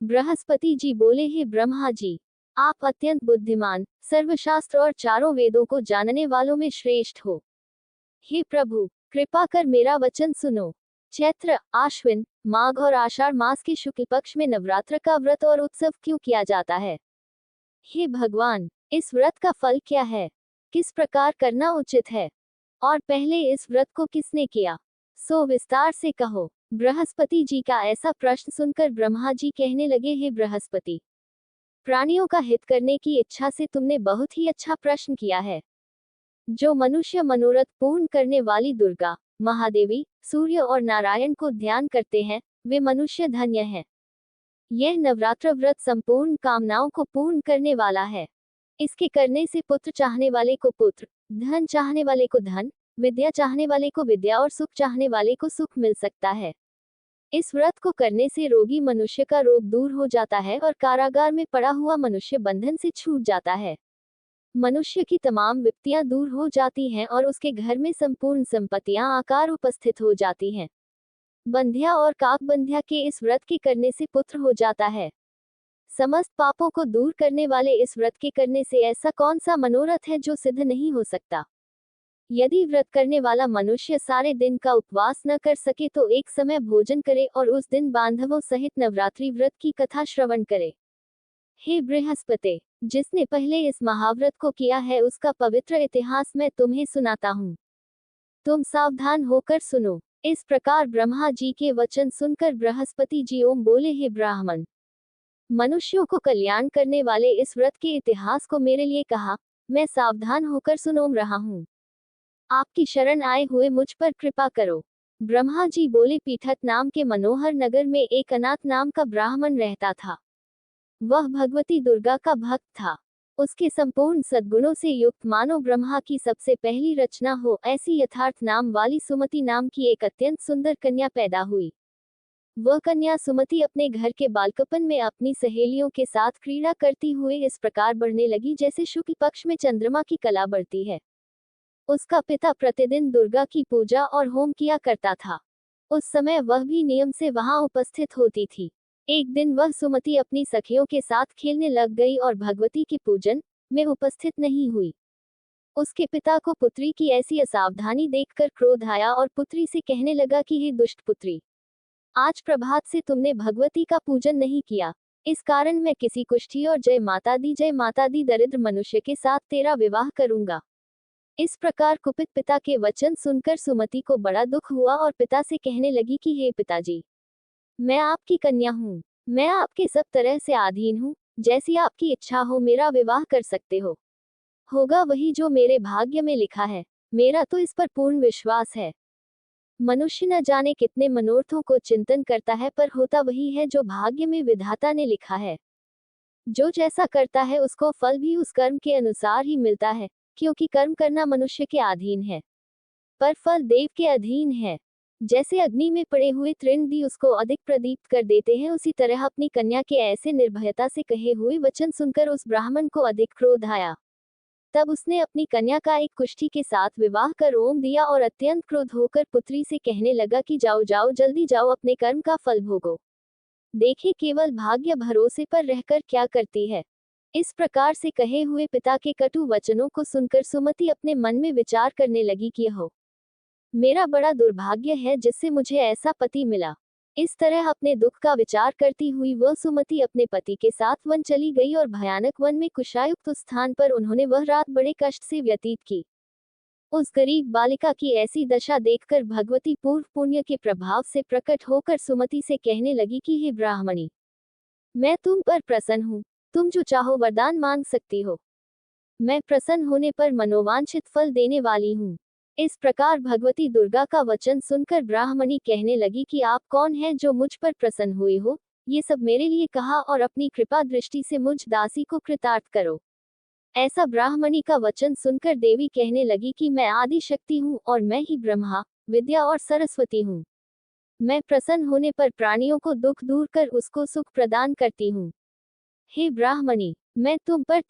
बृहस्पति जी बोले, हे ब्रह्मा जी, आप अत्यंत बुद्धिमान, सर्वशास्त्र और चारों वेदों को जानने वालों में श्रेष्ठ हो। हे प्रभु, कृपा कर मेरा वचन सुनो। चैत्र, आश्विन, माघ और आषाढ़ मास के शुक्ल पक्ष में नवरात्र का व्रत और उत्सव क्यों किया जाता है? हे भगवान, इस व्रत का फल क्या है? किस प्रकार करना उचित है? और पहले इस व्रत को किसने किया? सो विस्तार से कहो। बृहस्पति जी का ऐसा प्रश्न सुनकर ब्रह्मा जी कहने लगे, हे बृहस्पति, प्राणियों का हित करने की इच्छा से तुमने बहुत ही अच्छा प्रश्न किया है। जो मनुष्य मनोरथ पूर्ण करने वाली दुर्गा, महादेवी, सूर्य और नारायण को ध्यान करते हैं, वे मनुष्य धन्य हैं। यह नवरात्र व्रत संपूर्ण कामनाओं को पूर्ण करने वाला है। इसके करने से पुत्र चाहने वाले को पुत्र, धन चाहने वाले को धन, विद्या चाहने वाले को विद्या और सुख चाहने वाले को सुख मिल सकता है। इस व्रत को करने से रोगी मनुष्य का रोग दूर हो जाता है और कारागार में पड़ा हुआ मनुष्य बंधन से छूट जाता है। मनुष्य की तमाम विपत्तियां दूर हो जाती हैं और उसके घर में संपूर्ण संपत्तियां आकार उपस्थित हो जाती हैं। बंध्या और काकबंध्या के इस व्रत के करने से पुत्र हो जाता है। समस्त पापों को दूर करने वाले इस व्रत के करने से ऐसा कौन सा मनोरथ है जो सिद्ध नहीं हो सकता? यदि व्रत करने वाला मनुष्य सारे दिन का उपवास न कर सके तो एक समय भोजन करे और उस दिन बांधवों सहित नवरात्रि व्रत की कथा श्रवण करे। हे बृहस्पति, जिसने पहले इस महाव्रत को किया है उसका पवित्र इतिहास मैं तुम्हें सुनाता हूँ। तुम सावधान होकर सुनो। इस प्रकार ब्रह्मा जी के वचन सुनकर बृहस्पति जी ओम बोले, हे ब्राह्मण, मनुष्यों को कल्याण करने वाले इस व्रत के इतिहास को मेरे लिए कहा, मैं सावधान होकर सुनोम रहा हूँ। आपकी शरण आए हुए मुझ पर कृपा करो। ब्रह्मा जी बोले, पीठत नाम के मनोहर नगर में एक अनाथ नाम का ब्राह्मण रहता था। वह भगवती दुर्गा का भक्त था। उसके संपूर्ण सद्गुणों से युक्त मानो ब्रह्मा की सबसे पहली रचना हो ऐसी यथार्थ नाम वाली सुमति नाम की एक अत्यंत सुंदर कन्या पैदा हुई। वह कन्या सुमति अपने घर के बालकपन में अपनी सहेलियों के साथ क्रीड़ा करती हुए इस प्रकार बढ़ने लगी जैसे शुक्ल पक्ष में चंद्रमा की कला बढ़ती है। उसका पिता प्रतिदिन दुर्गा की पूजा और होम किया करता था। उस समय वह भी नियम से वहां उपस्थित होती थी। एक दिन वह सुमति अपनी सखियों के साथ खेलने लग गई और भगवती के पूजन में उपस्थित नहीं हुई। उसके पिता को पुत्री की ऐसी असावधानी देखकर क्रोध आया और पुत्री से कहने लगा कि हे दुष्ट पुत्री, आज प्रभात से तुमने भगवती का पूजन नहीं किया। इस कारण मैं किसी कुष्ठी और जय माता दी दरिद्र मनुष्य के साथ तेरा विवाह करूंगा। इस प्रकार कुपित पिता के वचन सुनकर सुमति को बड़ा दुख हुआ और पिता से कहने लगी कि हे पिताजी, मैं आपकी कन्या हूँ। मैं आपके सब तरह से अधीन हूँ। जैसी आपकी इच्छा हो मेरा विवाह कर सकते हो। होगा वही जो मेरे भाग्य में लिखा है। मेरा तो इस पर पूर्ण विश्वास है। मनुष्य न जाने कितने मनोरथों को चिंतन करता है पर होता वही है जो भाग्य में विधाता ने लिखा है। जो जैसा करता है उसको फल भी उस कर्म के अनुसार ही मिलता है, क्योंकि कर्म करना मनुष्य के अधीन है पर फल देव के अधीन है। जैसे अग्नि में पड़े हुए तृण भी उसको अधिक प्रदीप्त कर देते हैं, उसी तरह अपनी कन्या के ऐसे निर्भयता से कहे हुए वचन सुनकर उस ब्राह्मण को अधिक क्रोध आया। तब उसने अपनी कन्या का एक कुष्ठी के साथ विवाह कर ओम दिया और अत्यंत क्रोध होकर पुत्री से कहने लगा कि जाओ जाओ, जल्दी जाओ, अपने कर्म का फल भोगो। देखे केवल भाग्य भरोसे पर रहकर क्या करती है। इस प्रकार से कहे हुए पिता के कटु वचनों को सुनकर सुमति अपने मन में विचार करने लगी कि हो, मेरा बड़ा दुर्भाग्य है जिससे मुझे ऐसा पति मिला। इस तरह अपने दुख का विचार करती हुई वह सुमति अपने पति के साथ वन चली गई और भयानक वन में कुशायुक्त स्थान पर उन्होंने वह रात बड़े कष्ट से व्यतीत की। उस गरीब बालिका की ऐसी दशा देखकर भगवती पूर्व पुण्य के प्रभाव से प्रकट होकर सुमति से कहने लगी कि हे ब्राह्मणी, मैं तुम पर प्रसन्न हूँ। तुम जो चाहो वरदान मांग सकती हो। मैं प्रसन्न होने पर मनोवांछित फल देने वाली हूँ। इस प्रकार भगवती दुर्गा का वचन सुनकर ब्राह्मणी कहने लगी कि आप कौन हैं जो मुझ पर प्रसन्न हुए हो? ये सब मेरे लिए कहा और अपनी कृपा दृष्टि से मुझ दासी को कृतार्थ करो। ऐसा ब्राह्मणी का वचन सुनकर देवी कहने लगी कि मैं आदि शक्ति हूँ और मैं ही ब्रह्मा, विद्या और सरस्वती हूँ। मैं प्रसन्न होने पर प्राणियों को दुख दूर कर उसको सुख प्रदान करती हूँ। हे ब्राह्मणी, मैं तुम पर